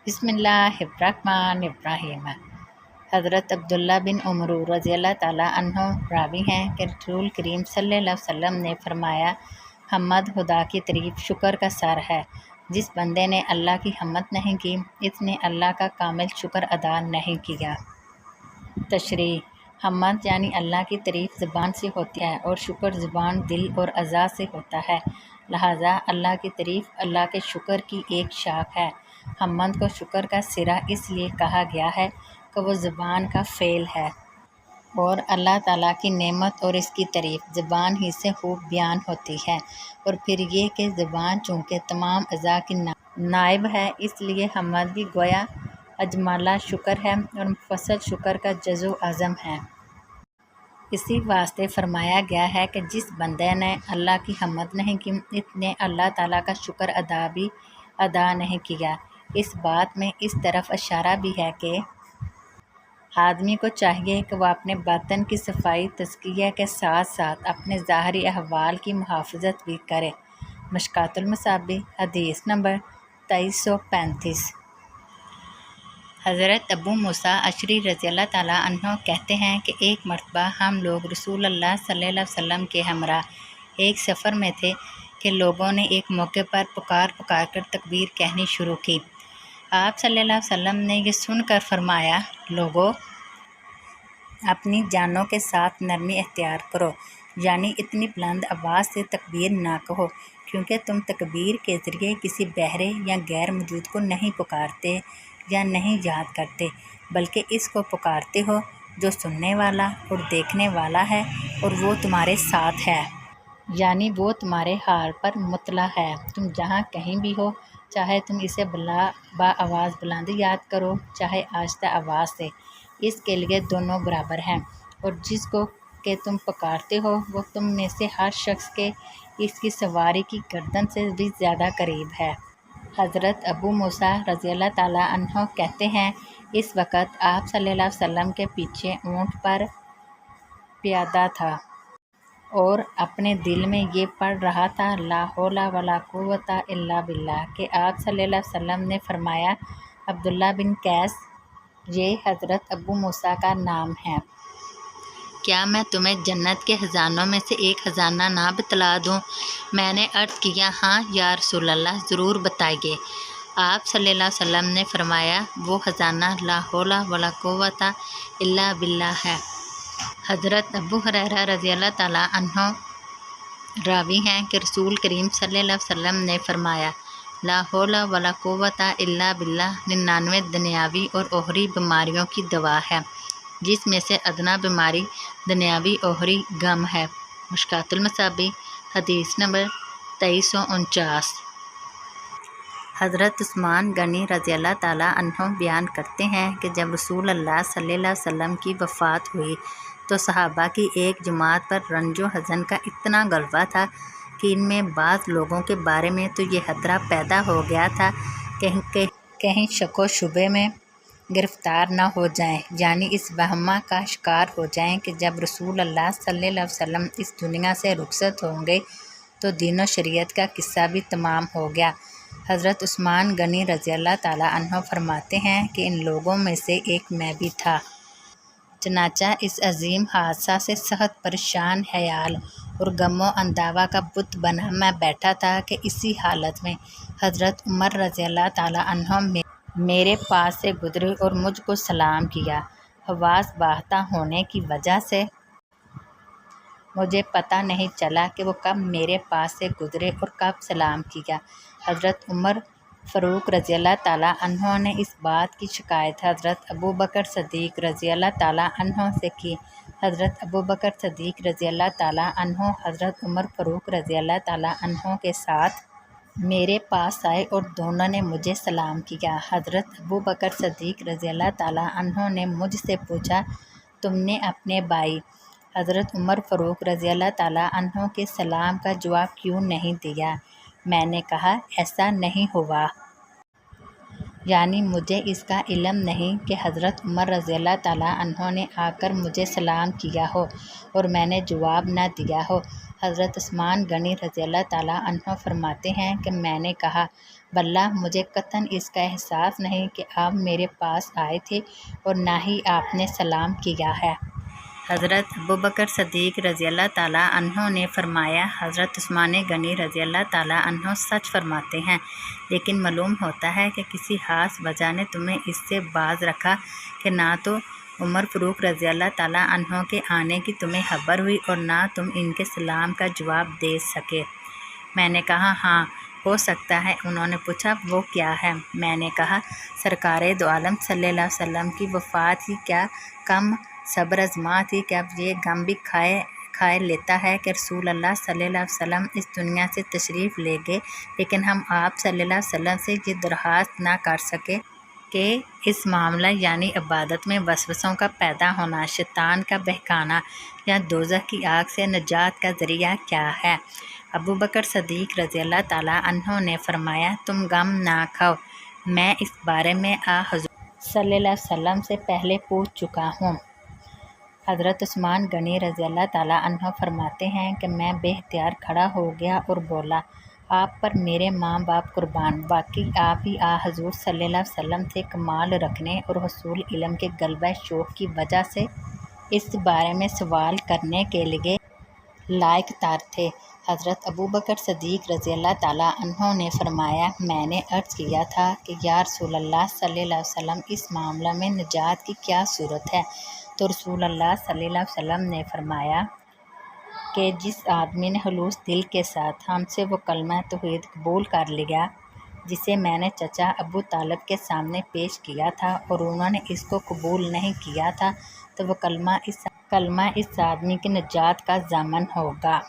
बिस्मिल्लाहिर्रहमानिर्रहीम। हज़रत अब्दुल्ला बिन उमर रज़ियल्लाहु ताला अन्हु रावी हैं कि रसूल करीम सल्लल्लाहु अलैहि वसल्लम ने फरमाया, हम्द खुदा की तारीफ़ शुक्र का सर है। जिस बंदे ने अल्लाह की हम्द नहीं की, इसने अल्लाह का कामिल शुक्र अदा नहीं किया। तशरीह: हम्द यानी अल्लाह की तारीफ़ ज़बान से होती है और शुक्र ज़बान, दिल और अज़ा से होता है। लिहाजा अल्लाह की तारीफ़ अल्लाह के शुक्र की एक शाख है। हम्द को शुक्र का सिरा इसलिए कहा गया है कि वो ज़बान का फ़ेल है और अल्लाह ताला की नेमत और इसकी तारीफ़ ज़बान ही से खूब बयान होती है। और फिर ये कि ज़बान चूँकि तमाम अज़ा की नाइब है, इसलिए हम्द भी गोया अजमला शुक्र है और मुफस्सल शुक्र का जज़ो आज़म है। इसी वास्ते फरमाया गया है कि जिस बंदे ने अल्लाह की हम्द नहीं की, इसने अल्लाह ताला का शुक्र अदा नहीं किया। इस बात में इस तरफ इशारा भी है कि आदमी को चाहिए कि वह अपने बातन की सफाई तज़किया के साथ साथ अपने ज़ाहरी अहवाल की मुहाफ़ज़त भी करे। मशकातुल मसाबी हदीस नंबर 2335। हज़रत अबू मूसा अशरी रज़ियल्लाहु ताला अन्हु कहते हैं कि एक मरतबा हम लोग रसूल अल्लाह सल्लल्लाहु अलैहि वसल्लम के हमरा एक सफ़र में थे कि लोगों ने एक मौके पर पुकार कर तकबीर कहनी शुरू की। आप सल्लल्लाहु अलैहि वसल्लम ने ये सुनकर फरमाया, लोगों, अपनी जानों के साथ नरमी इख्तियार करो, यानी इतनी बुलंद आवाज़ से तकबीर ना कहो, क्योंकि तुम तकबीर के ज़रिए किसी बहरे या गैर मौजूद को नहीं पुकारते या नहीं याद करते, बल्कि इसको पुकारते हो जो सुनने वाला और देखने वाला है और वो तुम्हारे साथ है, यानी वो तुम्हारे हाल पर मुतला है। तुम जहाँ कहीं भी हो, चाहे तुम इसे आवाज़ बुलंद याद करो, चाहे आहिस्ता आवाज़ से, इसके लिए दोनों बराबर हैं। और जिसको के तुम पुकारते हो वो तुम में से हर शख्स के इसकी सवारी की गर्दन से भी ज़्यादा करीब है। हज़रत अबू मूसा रज़ियल्लाहु ताला अन्हु कहते हैं, इस वक़्त आप सल्लल्लाहु अलैहि वसल्लम के पीछे ऊँट पर प्यादा था और अपने दिल में ये पढ़ रहा था, ला हौला वला कुव्वता इल्ला बिल्लाह, कि आप सल्लल्लाहु अलैहि वसल्लम ने फरमाया, अब्दुल्ला बिन कैस, ये हज़रत अबू मूसा का नाम है, क्या मैं तुम्हें जन्नत के ख़जानों में से एक ख़जाना ना बतला दूँ? मैंने अर्ज़ किया, हाँ या रसूल अल्लाह, ज़रूर बताइए। आप सल्लल्लाहु अलैहि वसल्लम ने फरमाया, वो ख़जाना ला हौला वला कुव्वता इल्ला बिल्लाह है। हज़रत अबू हुरैरा रज़ियल्लाहु ताला अन्हु रावी हैं कि रसूल करीम सल्लल्लाहु अलैहि वसल्लम ने फरमाया, ला हौला वला कुव्वता इल्ला बिल्लाह 99 दुनियावी और ओहरी बीमारियों की दवा है, जिसमें से अदना बीमारी दुनियावी ओहरी गम है। मुश्कातुल मसाबी हदीस नंबर 2349। हज़रत उस्मान गनी रज़ियल्लाहु ताला अन्हु बयान करते हैं कि जब रसूल अल्लाह सल्लल्लाहु अलैहि वसल्लम की वफ़ात हुई तो सहाबा की एक जमात पर रंजो हज़न का इतना गलबा था कि इनमें बाज़ लोगों के बारे में तो ये खतरा पैदा हो गया था कहीं शको शुबे में गिरफ़्तार न हो जाएं, यानी इस वहमा का शिकार हो जाएं कि जब रसूल अल्लाह सल्लल्लाहु अलैहि वसल्लम इस दुनिया से रुखसत होंगे तो दीन व शरीयत का किस्सा भी तमाम हो गया। हज़रत उस्मान गनी रज़ियल्लाहु ताला अन्हु फरमाते हैं कि इन लोगों में से एक मैं भी था। चनाचा इस अजीम हादसा से सख्त परेशान, हयाल और गमो अंदावा का बुत बना मैं बैठा था कि इसी हालत में हज़रत उमर रज़ियल्लाहु ताला अन्हु मेरे पास से गुजरे और मुझको सलाम किया। हवास बाहता होने की वजह से मुझे पता नहीं चला कि वो कब मेरे पास से गुजरे और कब सलाम किया। हज़रत उमर फ़ारूक रज़ियल्लाहु ताला अन्हु ने इस बात की शिकायत हज़रत अबू बकर सदीक़ रज़ियल्लाहु ताला अन्हु से की। हज़रत अबू बकर सदीक़ रज़ियल्लाहु ताला अन्हु हज़रत उमर फ़ारूक रज़ियल्लाहु ताला अन्हु के साथ मेरे पास आए और दोनों ने मुझे सलाम किया। हज़रत अबू बकर सदीक़ रज़ियल्लाहु ताला अन्हु ने मुझसे पूछा, तुमने अपने भाई हज़रत उमर फ़ारूक रज़ियल्लाहु ताला अन्हु के सलाम का जवाब क्यों नहीं दिया? मैंने कहा, ऐसा नहीं हुआ, यानी मुझे इसका इल्म नहीं कि हज़रत उमर रज़ियल्लाहु ताला अन्हु ने आकर मुझे सलाम किया हो और मैंने जवाब न दिया हो। हज़रत उस्मान गनी रज़ियल्लाहु ताला अन्हु फरमाते हैं कि मैंने कहा, واللہ مجھے قطعاً اس کا احساس نہیں کہ آپ میرے پاس آئے تھے اور نہ ہی آپ نے سلام کیا ہے۔ حضرت ابوبکر صدیق رضی اللہ تعالیٰ عنہ نے فرمایا، حضرت عثمان غنی رضی اللہ تعالیٰ عنہ سچ فرماتے ہیں، لیکن معلوم ہوتا ہے کہ کسی خاص وجہ نے تمہیں اس سے باز رکھا کہ نہ تو عمر فاروق رضی اللہ تعالیٰ عنہ کے آنے کی تمہیں خبر ہوئی اور نہ تم ان کے سلام کا جواب دے سکے۔ میں نے کہا ہاں ہو سکتا ہے۔ انہوں نے پوچھا وہ کیا ہے؟ میں نے کہا سرکار دو عالم صلی اللہ علیہ وسلم کی وفات ہی کیا کم صبر آزما تھی کہ اب یہ غم بھی کھائے لیتا ہے کہ رسول اللہ صلی اللہ علیہ وسلم اس دنیا سے تشریف لے گئے، لیکن ہم آپ صلی اللہ علیہ وسلم سے یہ درخواست نہ کر سکے کہ اس معاملہ یعنی عبادت میں وسوسوں کا پیدا ہونا، شیطان کا بہکانا یا دوزخ کی آگ سے نجات کا ذریعہ کیا ہے۔ ابو بکر صدیق رضی اللہ تعالیٰ عنہ نے فرمایا تم غم نہ کھاؤ، میں اس بارے میں حضور صلی اللہ علیہ وسلم سے پہلے پوچھ چکا ہوں۔ حضرت عثمان غنی رضی اللہ تعالیٰ عنہ فرماتے ہیں کہ میں بے اختیار کھڑا ہو گیا اور بولا آپ پر میرے ماں باپ قربان، واقعی آپ ہی حضور صلی اللہ علیہ وسلم سے کمال رکھنے اور حصول علم کے غلبہ شوق کی وجہ سے اس بارے میں سوال کرنے کے لیے لائق تر تھے۔ حضرت ابوبکر صدیق رضی اللہ تعالیٰ عنہ نے فرمایا میں نے عرض کیا تھا کہ یا رسول اللہ صلی اللہ علیہ وسلم اس معاملہ میں نجات کی کیا صورت ہے؟ تو رسول اللہ صلی اللہ علیہ وسلم نے فرمایا کہ جس آدمی نے خلوص دل کے ساتھ ہم سے وہ کلمہ توحید قبول کر لیا جسے میں نے چچا ابو طالب کے سامنے پیش کیا تھا اور انہوں نے اس کو قبول نہیں کیا تھا، تو وہ کلمہ اس آدمی کی نجات کا ضامن ہوگا۔